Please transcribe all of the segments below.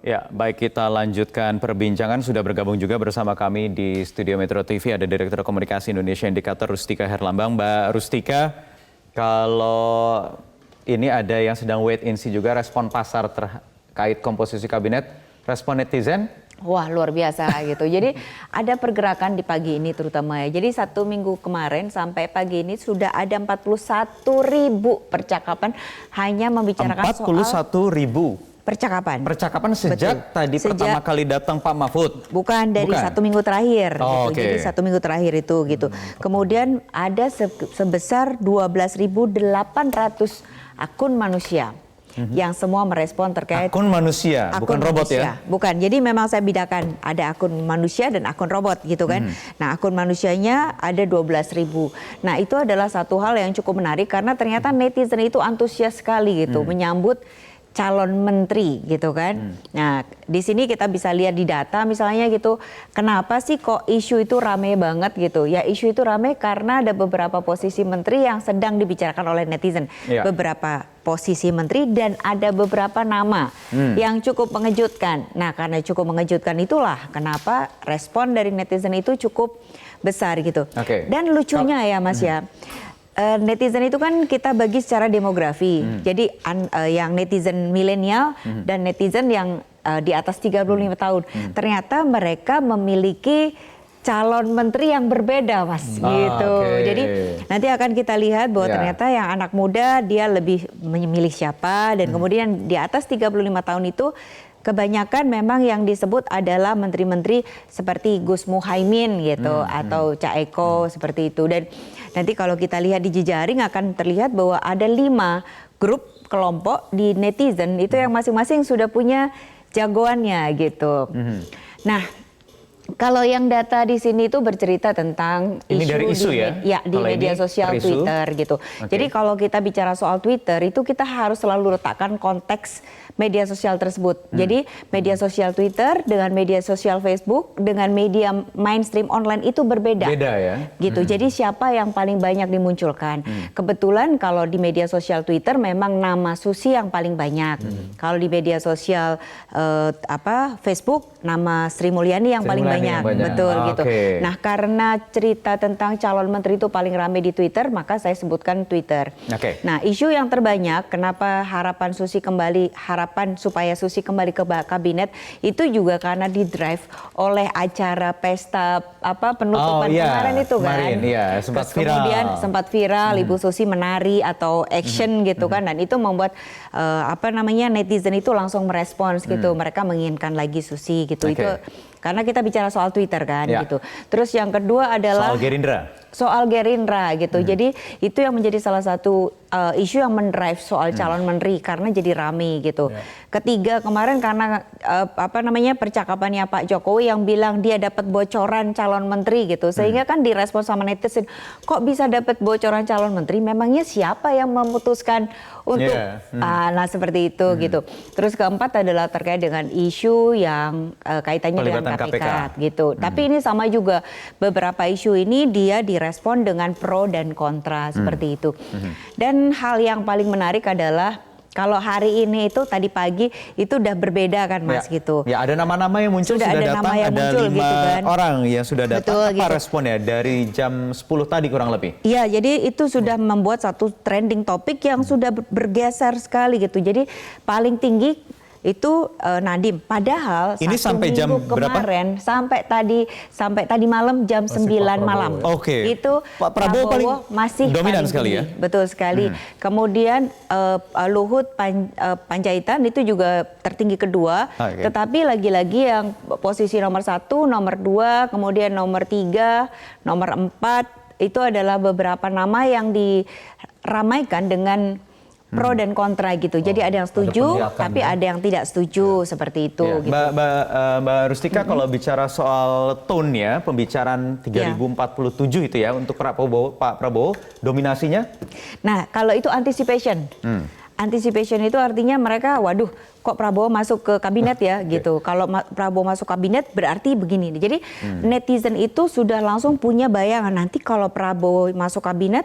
Ya, baik kita lanjutkan perbincangan. Sudah bergabung juga bersama kami di Studio Metro TV ada Direktur Komunikasi Indonesia Indikator Rustika Herlambang. Mbak Rustika, kalau ini ada yang sedang wait and see juga respon pasar terkait komposisi kabinet, respon netizen? Wah, luar biasa gitu. Jadi ada pergerakan di pagi ini terutama ya. Jadi 1 minggu kemarin sampai pagi ini sudah ada 41.000 percakapan hanya membicarakan 41.000 percakapan. Percakapan sejak tadi pertama kali datang Pak Mahfud? Bukan, dari 1 minggu terakhir. Oh, gitu. Jadi 1 minggu terakhir itu gitu. Kemudian ada sebesar 12.800 akun manusia yang semua merespon terkait akun manusia, bukan robot ya? Bukan, jadi memang saya bedakan ada akun manusia dan akun robot gitu kan. Nah, akun manusianya ada 12.000. Nah, itu adalah satu hal yang cukup menarik karena ternyata netizen itu antusias sekali gitu menyambut calon menteri gitu kan. Nah, di sini kita bisa lihat di data misalnya gitu, kenapa sih kok isu itu rame banget gitu? Ya isu itu rame karena ada beberapa posisi menteri yang sedang dibicarakan oleh netizen. Beberapa posisi menteri dan ada beberapa nama yang cukup mengejutkan. Nah, karena cukup mengejutkan itulah kenapa respon dari netizen itu cukup besar gitu. Dan lucunya ya Mas ya, netizen itu kan kita bagi secara demografi. Jadi yang netizen milenial dan netizen yang di atas 35 tahun. Ternyata mereka memiliki calon menteri yang berbeda, Mas. Gitu. Jadi nanti akan kita lihat bahwa ternyata yang anak muda dia lebih memilih siapa dan kemudian di atas 35 tahun itu kebanyakan memang yang disebut adalah menteri-menteri seperti Gus Muhaimin gitu atau Cak Eko seperti itu. Dan nanti kalau kita lihat di jejaring akan terlihat bahwa ada 5 grup kelompok di netizen itu yang masing-masing sudah punya jagoannya gitu. Nah, kalau yang data di sini itu bercerita tentang isu di media sosial Twitter gitu. Jadi kalau kita bicara soal Twitter itu kita harus selalu letakkan konteks media sosial tersebut. Jadi media sosial Twitter dengan media sosial Facebook dengan media mainstream online itu berbeda. Beda ya. Gitu. Jadi siapa yang paling banyak dimunculkan? Kebetulan kalau di media sosial Twitter memang nama Susi yang paling banyak. Kalau di media sosial Facebook nama Sri Mulyani yang paling banyak. Betul gitu. Nah, karena cerita tentang calon menteri itu paling ramai di Twitter, maka saya sebutkan Twitter. Nah, isu yang terbanyak kenapa harapan supaya Susi kembali ke kabinet itu juga karena didrive oleh acara pesta penutupan kemarin itu kan. Kemudian sempat viral Ibu Susi menari atau action gitu kan, dan itu membuat netizen itu langsung merespons gitu. Mereka menginginkan lagi Susi gitu. Itu karena kita bicara soal Twitter kan gitu. Terus yang kedua adalah soal Gerindra gitu. Jadi itu yang menjadi salah satu isu yang mendrive soal calon menteri karena jadi rame gitu. Ketiga kemarin karena percakapannya Pak Jokowi yang bilang dia dapat bocoran calon menteri gitu. Sehingga kan direspon sama netizen, kok bisa dapat bocoran calon menteri? Memangnya siapa yang memutuskan untuk nah seperti itu gitu. Terus keempat adalah terkait dengan isu yang kaitannya dengan KPK gitu. Tapi ini sama juga beberapa isu ini dia direspon dengan pro dan kontra seperti itu. Dan hal yang paling menarik adalah kalau hari ini itu tadi pagi itu udah berbeda kan Mas gitu. Ya ada nama-nama yang muncul sudah datang, ada 5 gitu kan. Orang yang sudah datang. Betul, apa responnya dari jam 10 tadi kurang lebih? Iya, jadi itu sudah membuat satu trending topik yang sudah bergeser sekali gitu. Jadi paling tinggi itu Nadiem. Padahal ini sampai jam kemarin sampai tadi malam jam 9 malam. Itu Pak Prabowo paling masih dominan sekali ya. Betul sekali. Kemudian Luhut Panjaitan itu juga tertinggi kedua. Tetapi lagi-lagi yang posisi nomor 1, nomor 2, kemudian nomor 3, nomor 4 itu adalah beberapa nama yang diramaikan dengan pro dan kontra gitu. Jadi ada yang setuju, tapi ada yang tidak setuju seperti itu. Gitu. Mbak Rustika, kalau bicara soal tone ya, pembicaraan 3047 itu ya untuk Pak Prabowo, dominasinya? Nah, kalau itu anticipation. Anticipation itu artinya mereka, waduh, kok Prabowo masuk ke kabinet ya gitu. Kalau Prabowo masuk kabinet berarti begini. Jadi netizen itu sudah langsung punya bayangan nanti kalau Prabowo masuk kabinet,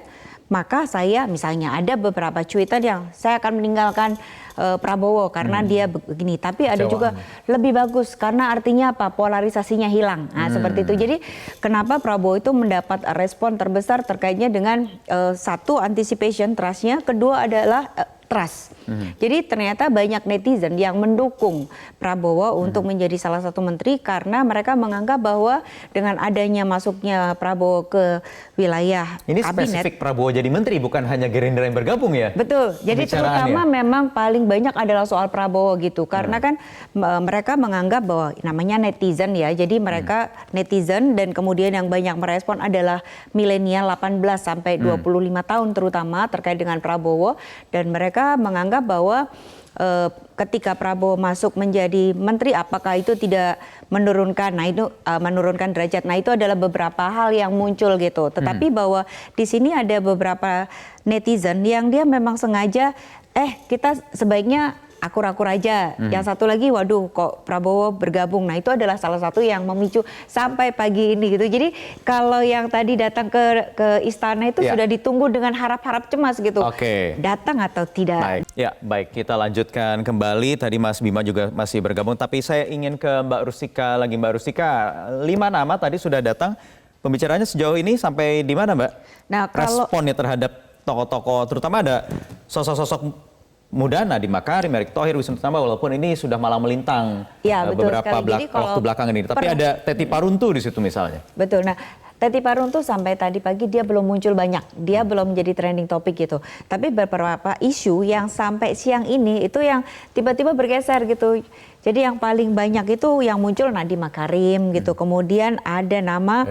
maka saya misalnya ada beberapa cuitan yang saya akan meninggalkan Prabowo karena dia begini. Tapi ada juga lebih bagus karena artinya apa? Polarisasinya hilang. Nah, seperti itu. Jadi kenapa Prabowo itu mendapat respon terbesar terkaitnya dengan satu anticipation trust-nya, kedua adalah trust. Jadi ternyata banyak netizen yang mendukung Prabowo untuk menjadi salah satu menteri karena mereka menganggap bahwa dengan adanya masuknya Prabowo ke wilayah ini kabinet. spesifik Prabowo jadi menteri, bukan hanya Gerindra yang bergabung ya? Betul. Jadi terutama memang paling banyak adalah soal Prabowo gitu. Karena kan mereka menganggap bahwa namanya netizen ya. Jadi mereka netizen dan kemudian yang banyak merespon adalah milenial 18 sampai 25 tahun terutama terkait dengan Prabowo, dan mereka menganggap bahwa ketika Prabowo masuk menjadi menteri, apakah itu tidak menurunkan, menurunkan derajat. Nah, itu adalah beberapa hal yang muncul gitu. Tetapi bahwa di sini ada beberapa netizen yang dia memang sengaja, kita sebaiknya akur-akur aja. Yang satu lagi, waduh kok Prabowo bergabung. Nah, itu adalah salah satu yang memicu sampai pagi ini gitu. Jadi kalau yang tadi datang ke istana itu sudah ditunggu dengan harap-harap cemas gitu. Datang atau tidak. Baik, kita lanjutkan kembali. Tadi Mas Bima juga masih bergabung, tapi saya ingin ke Mbak Rustika lagi. Mbak Rustika, 5 nama tadi sudah datang. Pembicaranya sejauh ini sampai di mana, Mbak? Nah, kalau responnya terhadap tokoh-tokoh, terutama ada sosok-sosok muda, Nadiem Makarim, Erick Thohir, Wisnu Tama, walaupun ini sudah malang melintang beberapa waktu belakangan ini. Tapi ada Teti Paruntu di situ misalnya. Betul. Nah, Teti Paruntu sampai tadi pagi dia belum muncul banyak. Dia belum menjadi trending topik gitu. Tapi beberapa isu yang sampai siang ini itu yang tiba-tiba bergeser gitu. Jadi yang paling banyak itu yang muncul Nadiem Makarim gitu. Kemudian ada nama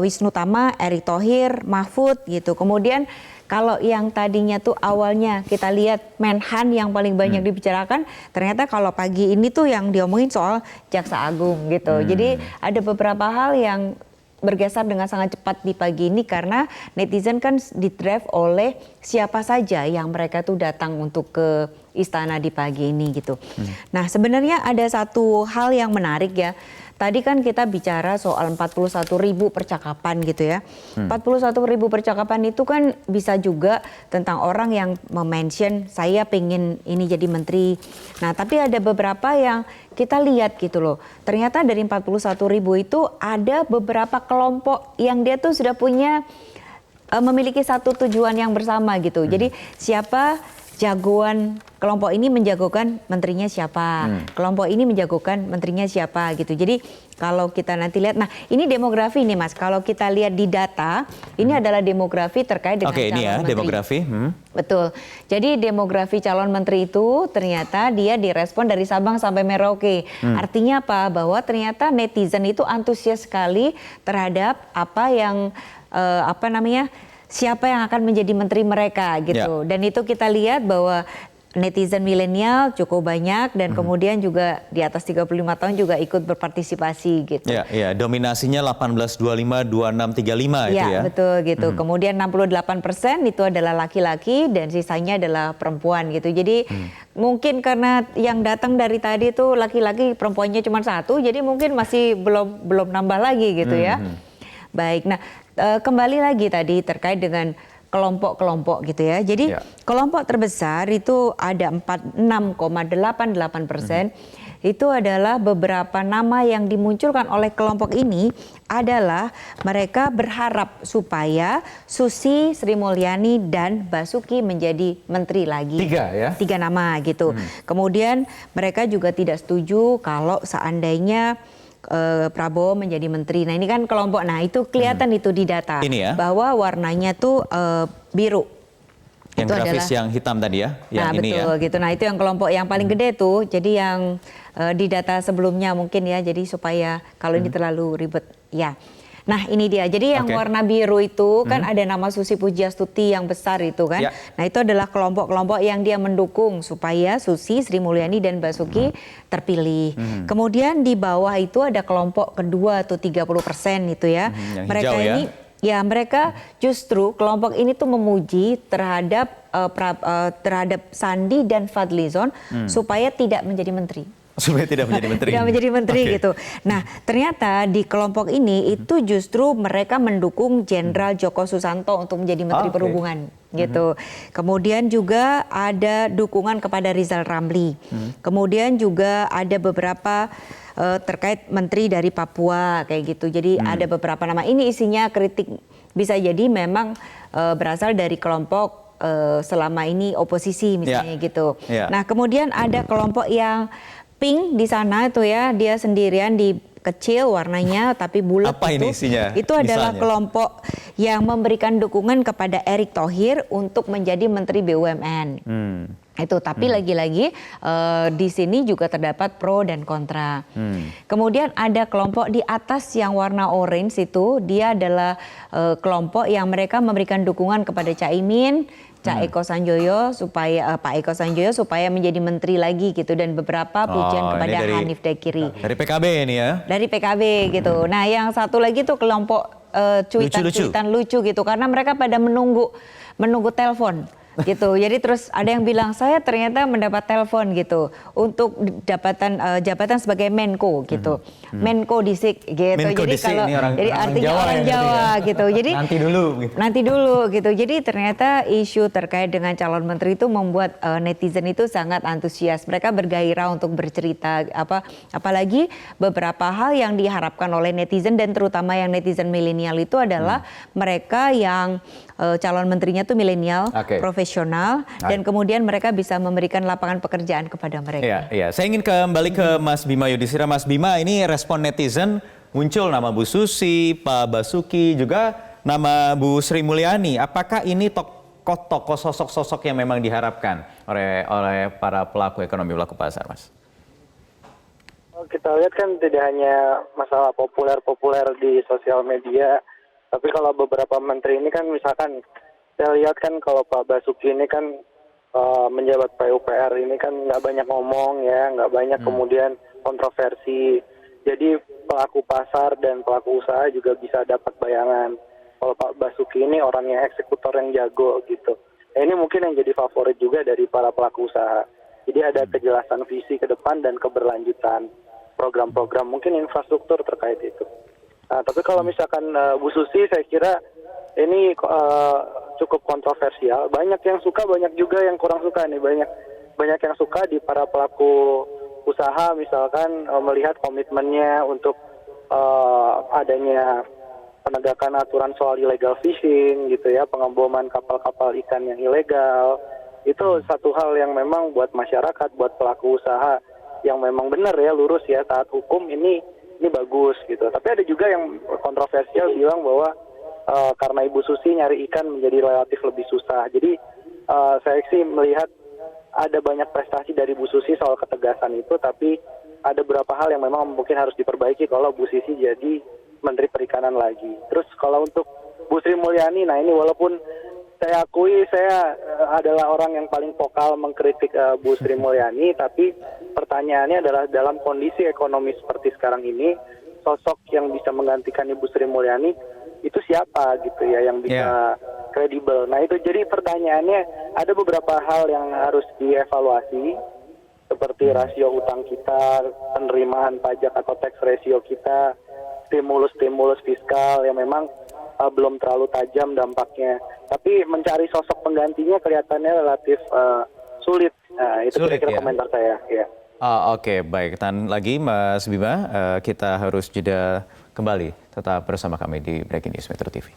Wisnu Tama, Erick Thohir, Mahfud gitu. Kemudian kalau yang tadinya tuh awalnya kita lihat Menhan yang paling banyak dibicarakan, ternyata kalau pagi ini tuh yang diomongin soal Jaksa Agung gitu. Jadi ada beberapa hal yang bergeser dengan sangat cepat di pagi ini karena netizen kan di-drive oleh siapa saja yang mereka tuh datang untuk ke istana di pagi ini gitu. Nah, sebenarnya ada satu hal yang menarik ya. Tadi kan kita bicara soal 41.000 percakapan gitu ya. 41.000 percakapan itu kan bisa juga tentang orang yang mention saya pengen ini jadi menteri. Nah, tapi ada beberapa yang kita lihat gitu loh. Ternyata dari 41.000 itu ada beberapa kelompok yang dia tuh sudah punya memiliki satu tujuan yang bersama gitu. Jadi siapa jagoan kelompok ini menjagokan menterinya siapa, kelompok ini menjagokan menterinya siapa gitu. Jadi kalau kita nanti lihat, nah ini demografi nih Mas, kalau kita lihat di data, ini adalah demografi terkait dengan calon ini ya, menteri. Demografi. Betul, jadi demografi calon menteri itu ternyata dia direspon dari Sabang sampai Merauke. Artinya apa? Bahwa ternyata netizen itu antusias sekali terhadap apa yang, siapa yang akan menjadi menteri mereka gitu. Dan itu kita lihat bahwa netizen milenial cukup banyak dan kemudian juga di atas 35 tahun juga ikut berpartisipasi gitu. Iya, dominasinya 18-25, 26-35 itu ya. Iya, betul gitu. Kemudian 68% itu adalah laki-laki dan sisanya adalah perempuan gitu. Jadi mungkin karena yang datang dari tadi itu laki-laki, perempuannya cuma satu, jadi mungkin masih belum nambah lagi gitu ya. Baik, nah kembali lagi tadi terkait dengan kelompok-kelompok gitu ya. Jadi kelompok terbesar itu ada 46,88%. Itu adalah beberapa nama yang dimunculkan oleh kelompok ini adalah mereka berharap supaya Susi, Sri Mulyani, dan Basuki menjadi menteri lagi. 3 nama gitu. Kemudian mereka juga tidak setuju kalau seandainya Prabowo menjadi menteri. Nah ini kan kelompok, nah itu kelihatan itu di data bahwa warnanya tuh biru. Yang itu grafis adalah, yang hitam tadi ya. Yang nah ini betul ya. gitu. Nah itu yang kelompok yang paling gede tuh. Jadi yang di data sebelumnya mungkin ya. Jadi supaya kalau ini terlalu ribet ya. Nah ini dia, jadi yang warna biru itu kan ada nama Susi Pujiastuti yang besar itu kan. Nah itu adalah kelompok-kelompok yang dia mendukung supaya Susi, Sri Mulyani, dan Basuki terpilih. Kemudian di bawah itu ada kelompok kedua tuh 30% itu ya. Mereka hijau, ini ya mereka justru kelompok ini tuh memuji terhadap Sandi dan Fadlizon supaya tidak menjadi menteri. Supaya tidak menjadi menteri. Tidak menjadi menteri Oke. gitu. Nah, ternyata di kelompok ini itu justru mereka mendukung Jenderal Joko Susanto untuk menjadi Menteri Oke. Perhubungan gitu. Kemudian juga ada dukungan kepada Rizal Ramli. Kemudian juga ada beberapa terkait menteri dari Papua kayak gitu. Jadi ada beberapa nama. Ini isinya kritik, bisa jadi memang berasal dari kelompok selama ini oposisi misalnya gitu. Nah, kemudian ada kelompok yang pink di sana itu ya, dia sendirian di kecil warnanya tapi bulat. Apa ini isinya? Itu adalah Misalnya? kelompok yang memberikan dukungan kepada Erick Thohir untuk menjadi Menteri BUMN. Itu, tapi lagi-lagi di sini juga terdapat pro dan kontra. Kemudian ada kelompok di atas yang warna orange itu, dia adalah kelompok yang mereka memberikan dukungan kepada Caimin, Eko Sanjoyo supaya Pak Eko Sanjoyo supaya menjadi menteri lagi gitu, dan beberapa pujian kepada Hanif Dakiri. Dari PKB ini ya? Dari PKB gitu. Nah, yang satu lagi tuh kelompok cuitan lucu gitu, karena mereka pada menunggu telepon gitu. Jadi terus ada yang bilang saya ternyata mendapat telepon gitu untuk jabatan sebagai Menko gitu. Menko Disik gitu. Menko jadi Disik, kalau ini orang artinya Jawa orang ya, Jawa gitu. Jadi nanti dulu gitu. Jadi ternyata isu terkait dengan calon menteri itu membuat netizen itu sangat antusias. Mereka bergairah untuk bercerita apalagi beberapa hal yang diharapkan oleh netizen, dan terutama yang netizen milenial itu adalah mereka yang calon menterinya tuh milenial, profesional, dan kemudian mereka bisa memberikan lapangan pekerjaan kepada mereka. Iya. Saya ingin kembali ke Mas Bima Yudhistira. Mas Bima, ini respon netizen muncul nama Bu Susi, Pak Basuki, juga nama Bu Sri Mulyani. Apakah ini tokoh sosok-sosok yang memang diharapkan oleh para pelaku ekonomi, pelaku pasar, Mas? Kita lihat kan tidak hanya masalah populer di sosial media, tapi kalau beberapa menteri ini kan, misalkan saya lihat kan kalau Pak Basuki ini kan menjabat PUPR ini kan nggak banyak ngomong ya, nggak banyak kemudian kontroversi. Jadi pelaku pasar dan pelaku usaha juga bisa dapat bayangan. Kalau Pak Basuki ini orangnya eksekutor yang jago gitu. Nah, ini mungkin yang jadi favorit juga dari para pelaku usaha. Jadi ada kejelasan visi ke depan dan keberlanjutan program-program, mungkin infrastruktur terkait itu. Nah, tapi kalau misalkan Bu Susi, saya kira ini cukup kontroversial. Banyak yang suka, banyak juga yang kurang suka nih. Banyak yang suka di para pelaku usaha, misalkan melihat komitmennya untuk adanya penegakan aturan soal illegal fishing gitu ya, pengeboman kapal-kapal ikan yang ilegal. Itu satu hal yang memang buat masyarakat, buat pelaku usaha yang memang benar ya, lurus ya, taat hukum, ini bagus gitu. Tapi ada juga yang kontroversial bilang bahwa karena Ibu Susi nyari ikan menjadi relatif lebih susah. Jadi saya sih melihat ada banyak prestasi dari Bu Susi soal ketegasan itu, tapi ada beberapa hal yang memang mungkin harus diperbaiki kalau Bu Susi jadi Menteri Perikanan lagi. Terus kalau untuk Bu Sri Mulyani, nah ini walaupun saya akui saya adalah orang yang paling vokal mengkritik Bu Sri Mulyani, tapi pertanyaannya adalah dalam kondisi ekonomi seperti sekarang ini, sosok yang bisa menggantikan Ibu Sri Mulyani itu siapa gitu ya, yang bisa kredibel. Nah itu jadi pertanyaannya, ada beberapa hal yang harus dievaluasi, seperti rasio utang kita, penerimaan pajak atau tax ratio kita, stimulus fiskal yang memang belum terlalu tajam dampaknya. Tapi mencari sosok penggantinya kelihatannya relatif sulit. Nah, itu kira-kira komentar saya. Ya. Oke, baik. Dan lagi Mas Bima, kita harus jeda kembali. Tetap bersama kami di Breaking News Metro TV.